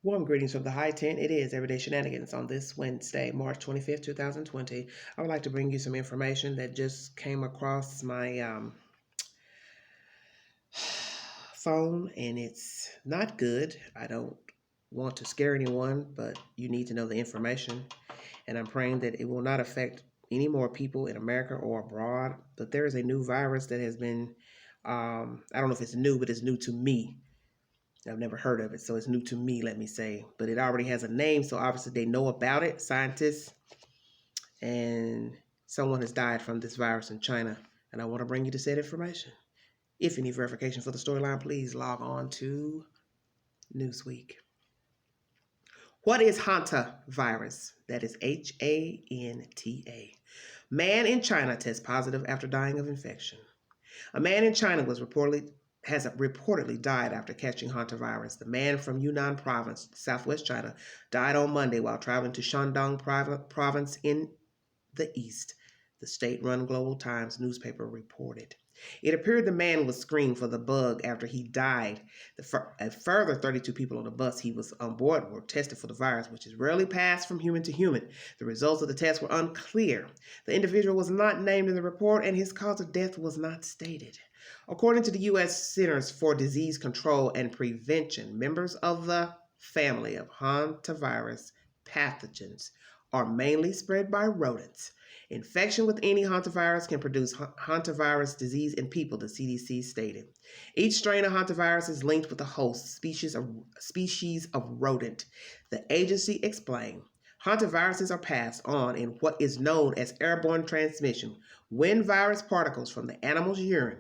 Warm greetings from the high tent. It is Everyday Shenanigans on this Wednesday, March 25th, 2020. I would like to bring you some information that just came across my phone, and it's not good. I don't want to scare anyone, but you need to know the information. And I'm praying that it will not affect any more people in America or abroad. But there is a new virus that has been, I don't know if it's new, but it's new to me. I've never heard of it, so it's new to me, let me say. But it already has a name, so obviously they know about it, scientists, and someone has died from this virus in China. And I want to bring you to said information. If you need verification for the storyline, please log on to Newsweek. What is Hantavirus? That is Hanta. Man in China tests positive after dying of infection. A man in China has reportedly died after catching hantavirus. The man from Yunnan province, southwest China, died on Monday while traveling to Shandong province in the east, the state-run Global Times newspaper reported. It appeared the man was screened for the bug after he died. A further 32 people on the bus he was on board were tested for the virus, which is rarely passed from human to human. The results of the test were unclear. The individual was not named in the report, and his cause of death was not stated. According to the U.S. Centers for Disease Control and Prevention, members of the family of hantavirus pathogens are mainly spread by rodents. Infection with any hantavirus can produce hantavirus disease in people, the CDC stated. Each strain of hantavirus is linked with a host species of rodent, the agency explained. Hantaviruses are passed on in what is known as airborne transmission when virus particles from the animal's urine,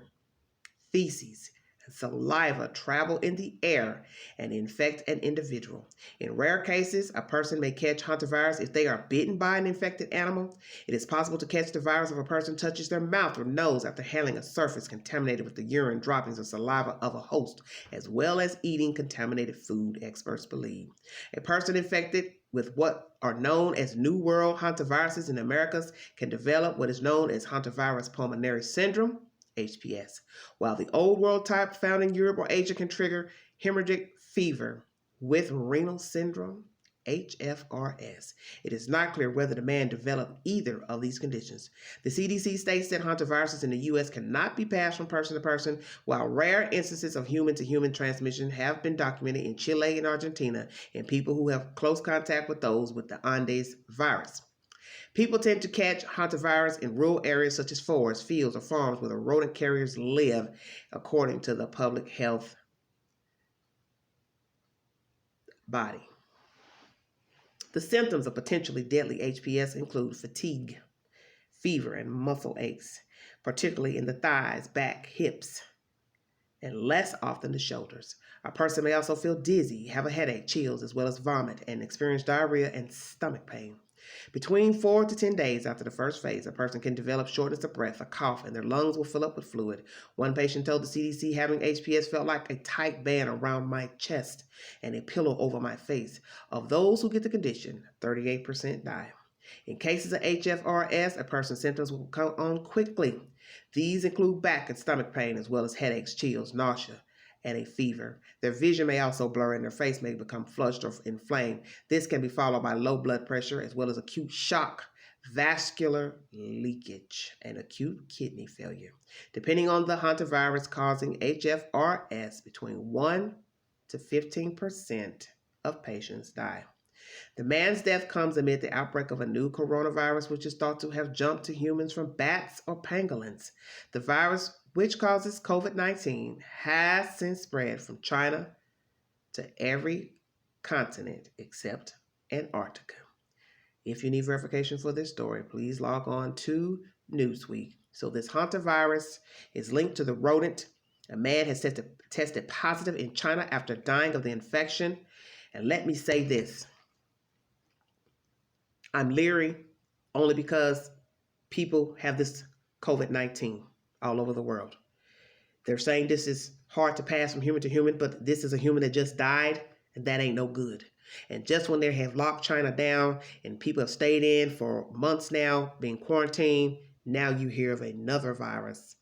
feces, and saliva travel in the air and infect an individual. In rare cases, a person may catch hantavirus if they are bitten by an infected animal. It is possible to catch the virus if a person touches their mouth or nose after handling a surface contaminated with the urine droppings or saliva of a host, as well as eating contaminated food, experts believe. A person infected with what are known as New World hantaviruses in the Americas can develop what is known as hantavirus pulmonary syndrome, HPS, while the old world type found in Europe or Asia can trigger hemorrhagic fever with renal syndrome, HFRS. It is not clear whether the man developed either of these conditions. The CDC states that hantaviruses in the U.S. cannot be passed from person to person, while rare instances of human-to-human transmission have been documented in Chile and Argentina in people who have close contact with those with the Andes virus. People tend to catch hantavirus in rural areas such as forests, fields, or farms where the rodent carriers live, according to the public health body. The symptoms of potentially deadly HPS include fatigue, fever, and muscle aches, particularly in the thighs, back, hips, and less often the shoulders. A person may also feel dizzy, have a headache, chills, as well as vomit, and experience diarrhea and stomach pain. Between 4 to 10 days after the first phase, a person can develop shortness of breath, a cough, and their lungs will fill up with fluid. One patient told the CDC having HPS felt like a tight band around my chest and a pillow over my face. Of those who get the condition, 38% die. In cases of HFRS, a person's symptoms will come on quickly. These include back and stomach pain, as well as headaches, chills, nausea, and a fever. Their vision may also blur and their face may become flushed or inflamed. This can be followed by low blood pressure, as well as acute shock, vascular leakage, and acute kidney failure. Depending on the hantavirus causing HFRS, between 1 to 15% of patients die. The man's death comes amid the outbreak of a new coronavirus, which is thought to have jumped to humans from bats or pangolins. The virus, which causes COVID-19, has since spread from China to every continent except Antarctica. If you need verification for this story, please log on to Newsweek. So this hantavirus is linked to the rodent. A man has tested positive in China after dying of the infection. And let me say this. I'm leery only because people have this COVID-19 all over the world. They're saying this is hard to pass from human to human, but this is a human that just died, and that ain't no good. And just when they have locked China down and people have stayed in for months now, being quarantined, now you hear of another virus,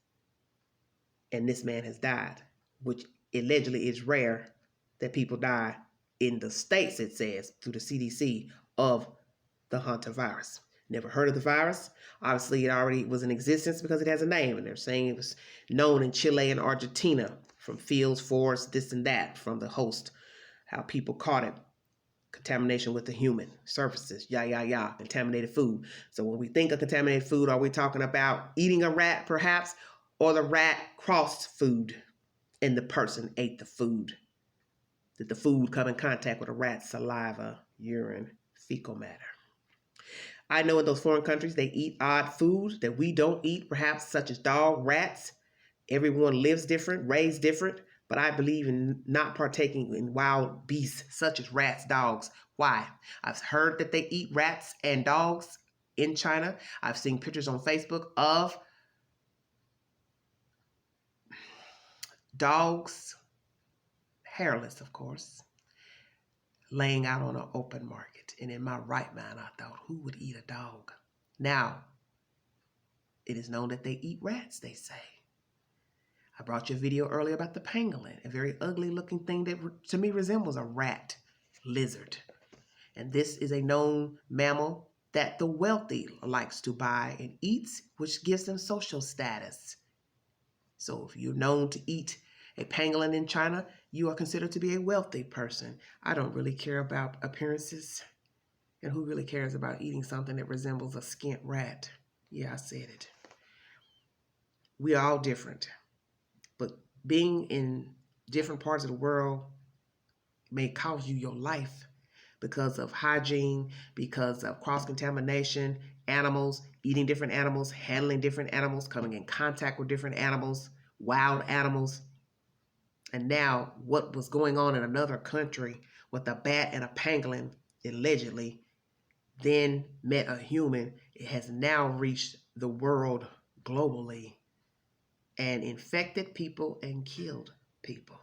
and this man has died, which allegedly is rare that people die in the States, it says, through the CDC, of the hantavirus. Never heard of the virus. Obviously, it already was in existence because it has a name, and they're saying it was known in Chile and Argentina from fields, forests, this and that, from the host, how people caught it. Contamination with the human surfaces, contaminated food. So when we think of contaminated food, are we talking about eating a rat perhaps, or the rat crossed food and the person ate the food? Did the food come in contact with a rat's saliva, urine, fecal matter? I know in those foreign countries they eat odd foods that we don't eat, perhaps such as dog, rats. Everyone lives different, raised different, but I believe in not partaking in wild beasts such as rats, dogs. Why? I've heard that they eat rats and dogs in China. I've seen pictures on Facebook of dogs, hairless, of course, laying out on an open market. And in my right mind, I thought, who would eat a dog? Now, it is known that they eat rats, they say. I brought you a video earlier about the pangolin, a very ugly looking thing that to me resembles a rat lizard. And this is a known mammal that the wealthy likes to buy and eats, which gives them social status. So if you're known to eat a pangolin in China, you are considered to be a wealthy person. I don't really care about appearances. And who really cares about eating something that resembles a skint rat? Yeah, I said it. We are all different. But being in different parts of the world may cost you your life because of hygiene, because of cross-contamination, animals, eating different animals, handling different animals, coming in contact with different animals, wild animals. And now what was going on in another country with a bat and a pangolin, allegedly, then met a human, it has now reached the world globally and infected people and killed people.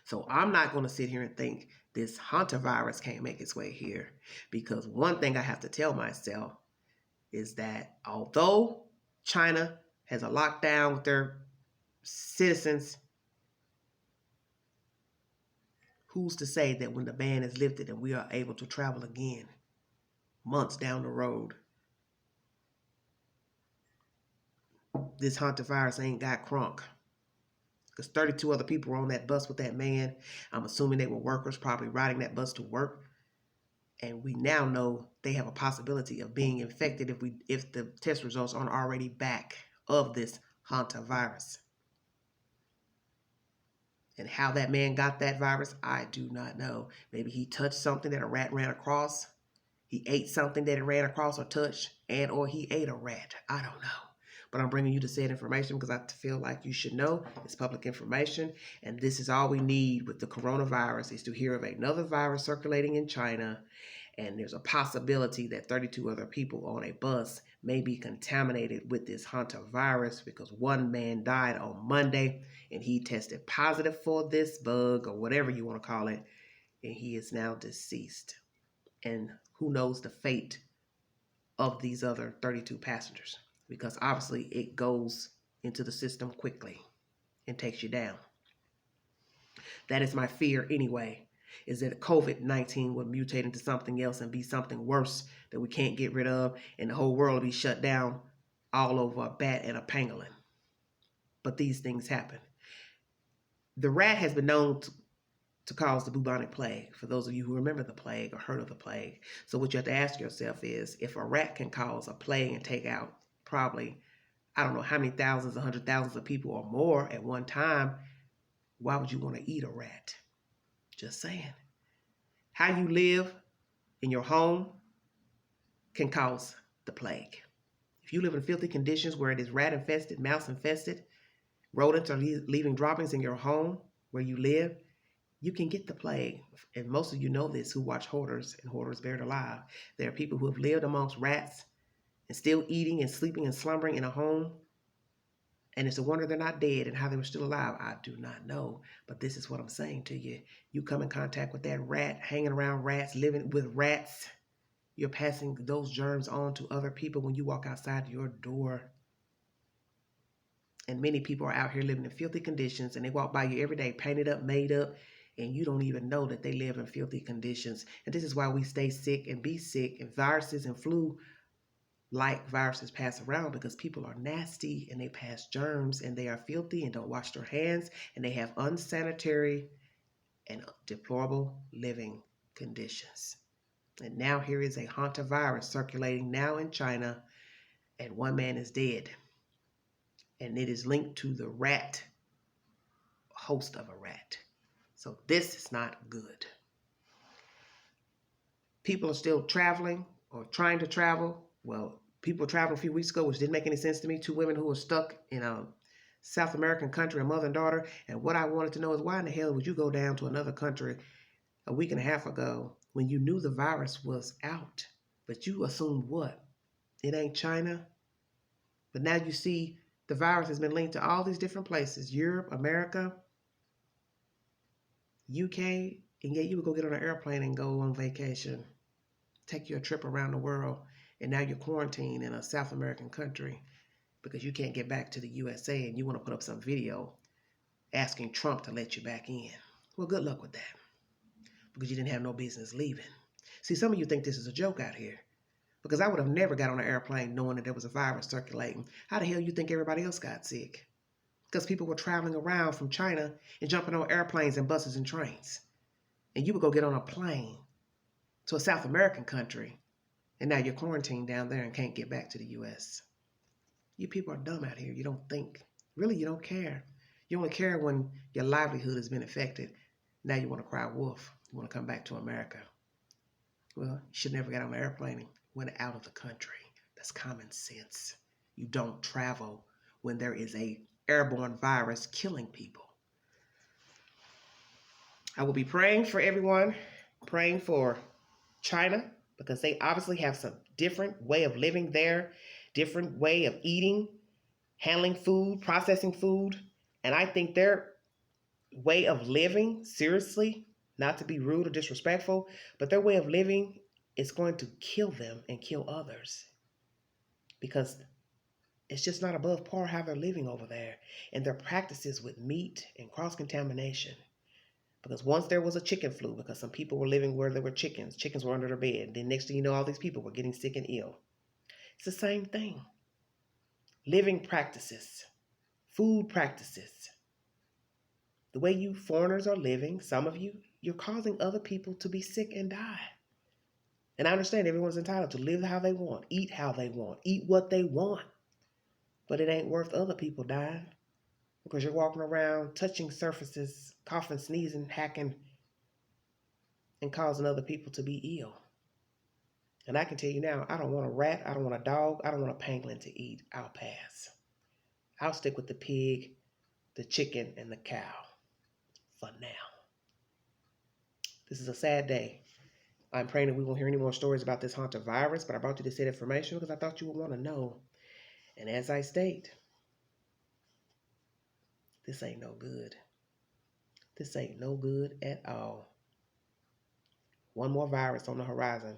So I'm not going to sit here and think this hantavirus can't make its way here, because one thing I have to tell myself is that although China has a lockdown with their citizens, who's to say that when the ban is lifted and we are able to travel again months down the road, this hantavirus ain't got crunk? Because 32 other people were on that bus with that man. I'm assuming they were workers, probably riding that bus to work. And we now know they have a possibility of being infected if the test results aren't already back of this hantavirus. And how that man got that virus, I do not know. Maybe he touched something that a rat ran across. He ate something that it ran across or touched, or he ate a rat. I don't know. But I'm bringing you the said information because I feel like you should know. It's public information. And this is all we need with the coronavirus, is to hear of another virus circulating in China. And there's a possibility that 32 other people on a bus may be contaminated with this hantavirus, because one man died on Monday and he tested positive for this bug, or whatever you want to call it. And he is now deceased. And who knows the fate of these other 32 passengers, because obviously it goes into the system quickly and takes you down. That is my fear anyway, is that COVID-19 would mutate into something else and be something worse that we can't get rid of, and the whole world will be shut down all over a bat and a pangolin. But these things happen. The rat has been known to cause the bubonic plague, for those of you who remember the plague or heard of the plague. So what you have to ask yourself is, if a rat can cause a plague and take out probably, I don't know how many thousands, 100,000 of people or more at one time, why would you want to eat a rat? Just saying. How you live in your home can cause the plague. If you live in filthy conditions where it is rat infested, mouse infested, rodents are leaving droppings in your home where you live, you can get the plague. And most of you know this who watch Hoarders and Hoarders Buried Alive. There are people who have lived amongst rats and still eating and sleeping and slumbering in a home. And it's a wonder they're not dead, and how they were still alive, I do not know. But this is what I'm saying to you. You come in contact with that rat, hanging around rats, living with rats, you're passing those germs on to other people when you walk outside your door. And many people are out here living in filthy conditions, and they walk by you every day, painted up, made up, and you don't even know that they live in filthy conditions. And this is why we stay sick and be sick, and viruses and flu like viruses pass around, because people are nasty and they pass germs and they are filthy and don't wash their hands and they have unsanitary and deplorable living conditions. And now here is a hantavirus circulating now in China, and one man is dead. And it is linked to the rat, host of a rat. So this is not good. People are still traveling or trying to travel. Well, people traveled a few weeks ago, which didn't make any sense to me. Two women who were stuck in a South American country, a mother and daughter. And what I wanted to know is, why in the hell would you go down to another country a week and a half ago when you knew the virus was out? But you assumed what? It ain't China. But now you see the virus has been linked to all these different places: Europe, America, UK, and yet you would go get on an airplane and go on vacation, take you a trip around the world, and now you're quarantined in a South American country because you can't get back to the USA, and you want to put up some video asking Trump to let you back in. Well, good luck with that, because you didn't have no business leaving. See, some of you think this is a joke out here, because I would have never got on an airplane knowing that there was a virus circulating. How the hell you think everybody else got sick? Because people were traveling around from China and jumping on airplanes and buses and trains. And you would go get on a plane to a South American country, and now you're quarantined down there and can't get back to the US. You people are dumb out here. You don't think. Really, you don't care. You only care when your livelihood has been affected. Now you want to cry wolf. You want to come back to America. Well, you should never get on an airplane and went out of the country. That's common sense. You don't travel when there is a airborne virus killing people. I will be praying for everyone, praying for China, because they obviously have some different way of living there, different way of eating, handling food, processing food. And I think their way of living, seriously, not to be rude or disrespectful, but their way of living is going to kill them and kill others, because it's just not above par how they're living over there, and their practices with meat and cross-contamination. Because once there was a chicken flu, because some people were living where there were chickens. Chickens were under their bed. Then next thing you know, all these people were getting sick and ill. It's the same thing. Living practices, food practices. The way you foreigners are living, some of you, you're causing other people to be sick and die. And I understand everyone's entitled to live how they want, eat how they want, eat what they want. But it ain't worth other people dying, because you're walking around touching surfaces, coughing, sneezing, hacking, and causing other people to be ill. And I can tell you now, I don't want a rat, I don't want a dog, I don't want a pangolin to eat. I'll pass. I'll stick with the pig, the chicken, and the cow for now. This is a sad day. I'm praying that we won't hear any more stories about this hantavirus, but I brought you this information because I thought you would want to know. And as I state, this ain't no good. This ain't no good at all. One more virus on the horizon.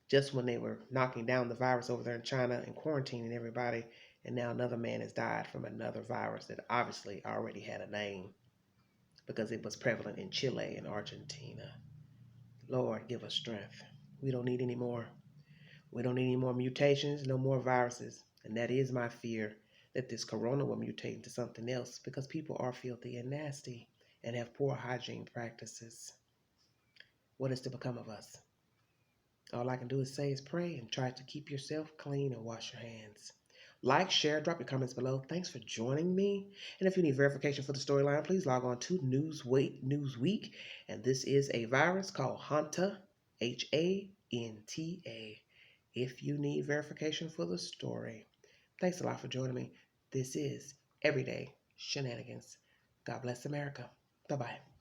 Just when they were knocking down the virus over there in China and quarantining everybody, and now another man has died from another virus that obviously already had a name, because it was prevalent in Chile and Argentina. Lord, give us strength. We don't need any more. We don't need any more mutations, no more viruses. And that is my fear, that this corona will mutate into something else, because people are filthy and nasty and have poor hygiene practices. What is to become of us? All I can do is say is pray and try to keep yourself clean and wash your hands. Like, share, drop your comments below. Thanks for joining me. And if you need verification for the storyline, please log on to Newsweek. And this is a virus called Hanta, Hanta, if you need verification for the story. Thanks a lot for joining me. This is Everyday Shenanigans. God bless America. Bye-bye.